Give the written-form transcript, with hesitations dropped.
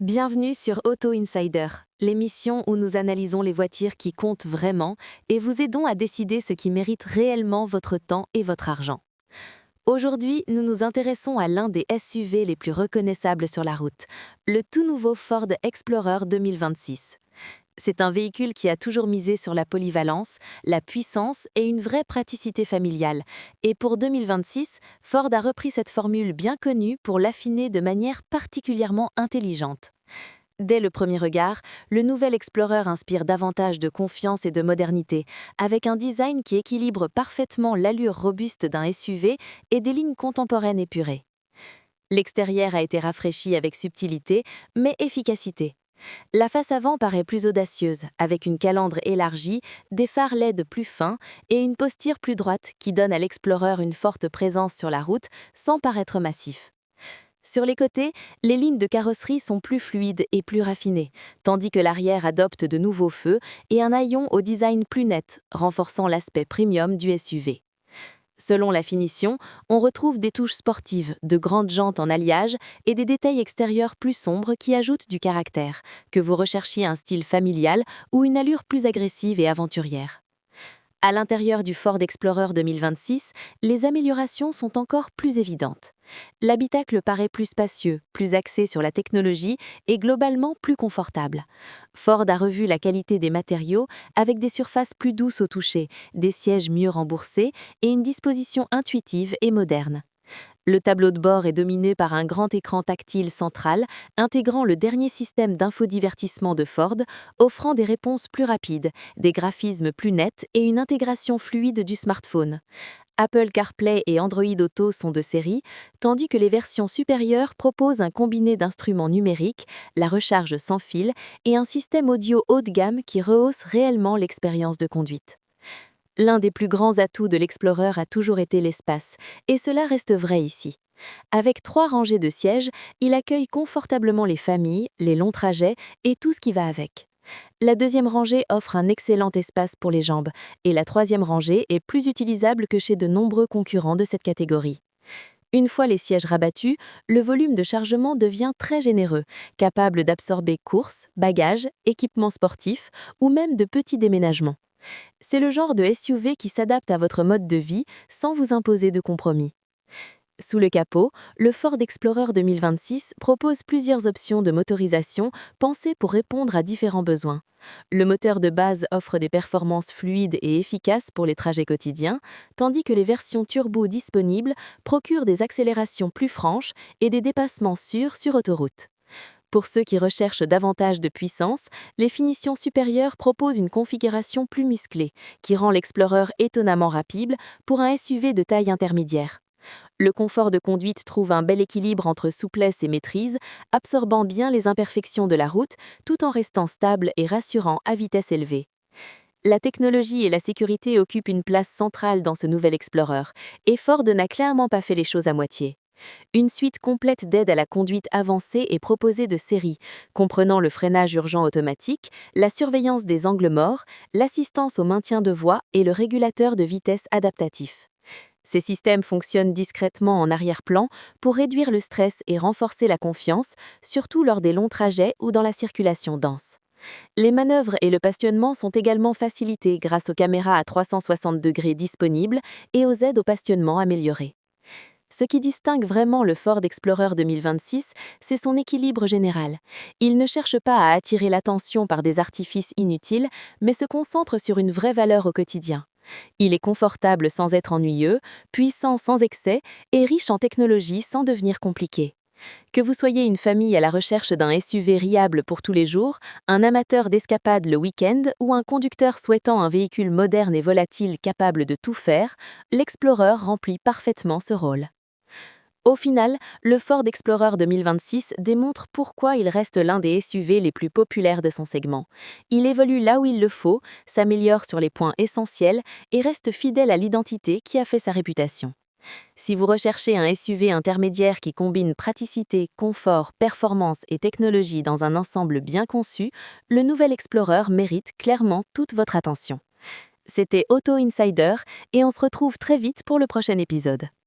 Bienvenue sur Auto Insider, l'émission où nous analysons les voitures qui comptent vraiment et vous aidons à décider ce qui mérite réellement votre temps et votre argent. Aujourd'hui, nous nous intéressons à l'un des SUV les plus reconnaissables sur la route, le tout nouveau Ford Explorer 2026. C'est un véhicule qui a toujours misé sur la polyvalence, la puissance et une vraie praticité familiale. Et pour 2026, Ford a repris cette formule bien connue pour l'affiner de manière particulièrement intelligente. Dès le premier regard, le nouvel Explorer inspire davantage de confiance et de modernité, avec un design qui équilibre parfaitement l'allure robuste d'un SUV et des lignes contemporaines épurées. L'extérieur a été rafraîchi avec subtilité, mais efficacité. La face avant paraît plus audacieuse, avec une calandre élargie, des phares LED plus fins et une posture plus droite qui donne à l'Explorer une forte présence sur la route sans paraître massif. Sur les côtés, les lignes de carrosserie sont plus fluides et plus raffinées, tandis que l'arrière adopte de nouveaux feux et un haillon au design plus net, renforçant l'aspect premium du SUV. Selon la finition, on retrouve des touches sportives, de grandes jantes en alliage et des détails extérieurs plus sombres qui ajoutent du caractère, que vous recherchiez un style familial ou une allure plus agressive et aventurière. À l'intérieur du Ford Explorer 2026, les améliorations sont encore plus évidentes. L'habitacle paraît plus spacieux, plus axé sur la technologie et globalement plus confortable. Ford a revu la qualité des matériaux avec des surfaces plus douces au toucher, des sièges mieux remboursés et une disposition intuitive et moderne. Le tableau de bord est dominé par un grand écran tactile central, intégrant le dernier système d'infodivertissement de Ford, offrant des réponses plus rapides, des graphismes plus nets et une intégration fluide du smartphone. Apple CarPlay et Android Auto sont de série, tandis que les versions supérieures proposent un combiné d'instruments numériques, la recharge sans fil et un système audio haut de gamme qui rehausse réellement l'expérience de conduite. L'un des plus grands atouts de l'Explorer a toujours été l'espace, et cela reste vrai ici. Avec 3 rangées de sièges, il accueille confortablement les familles, les longs trajets et tout ce qui va avec. La deuxième rangée offre un excellent espace pour les jambes, et la troisième rangée est plus utilisable que chez de nombreux concurrents de cette catégorie. Une fois les sièges rabattus, le volume de chargement devient très généreux, capable d'absorber courses, bagages, équipements sportifs ou même de petits déménagements. C'est le genre de SUV qui s'adapte à votre mode de vie sans vous imposer de compromis. Sous le capot, le Ford Explorer 2026 propose plusieurs options de motorisation pensées pour répondre à différents besoins. Le moteur de base offre des performances fluides et efficaces pour les trajets quotidiens, tandis que les versions turbo disponibles procurent des accélérations plus franches et des dépassements sûrs sur autoroute. Pour ceux qui recherchent davantage de puissance, les finitions supérieures proposent une configuration plus musclée, qui rend l'Explorer étonnamment rapide pour un SUV de taille intermédiaire. Le confort de conduite trouve un bel équilibre entre souplesse et maîtrise, absorbant bien les imperfections de la route tout en restant stable et rassurant à vitesse élevée. La technologie et la sécurité occupent une place centrale dans ce nouvel Explorer, et Ford n'a clairement pas fait les choses à moitié. Une suite complète d'aides à la conduite avancée est proposée de série, comprenant le freinage urgent automatique, la surveillance des angles morts, l'assistance au maintien de voie et le régulateur de vitesse adaptatif. Ces systèmes fonctionnent discrètement en arrière-plan pour réduire le stress et renforcer la confiance, surtout lors des longs trajets ou dans la circulation dense. Les manœuvres et le passionnement sont également facilités grâce aux caméras à 360 degrés disponibles et aux aides au passionnement améliorées. Ce qui distingue vraiment le Ford Explorer 2026, c'est son équilibre général. Il ne cherche pas à attirer l'attention par des artifices inutiles, mais se concentre sur une vraie valeur au quotidien. Il est confortable sans être ennuyeux, puissant sans excès et riche en technologie sans devenir compliqué. Que vous soyez une famille à la recherche d'un SUV riable pour tous les jours, un amateur d'escapade le week-end ou un conducteur souhaitant un véhicule moderne et volatile capable de tout faire, l'Explorer remplit parfaitement ce rôle. Au final, le Ford Explorer 2026 démontre pourquoi il reste l'un des SUV les plus populaires de son segment. Il évolue là où il le faut, s'améliore sur les points essentiels et reste fidèle à l'identité qui a fait sa réputation. Si vous recherchez un SUV intermédiaire qui combine praticité, confort, performance et technologie dans un ensemble bien conçu, le nouvel Explorer mérite clairement toute votre attention. C'était Auto Insider et on se retrouve très vite pour le prochain épisode.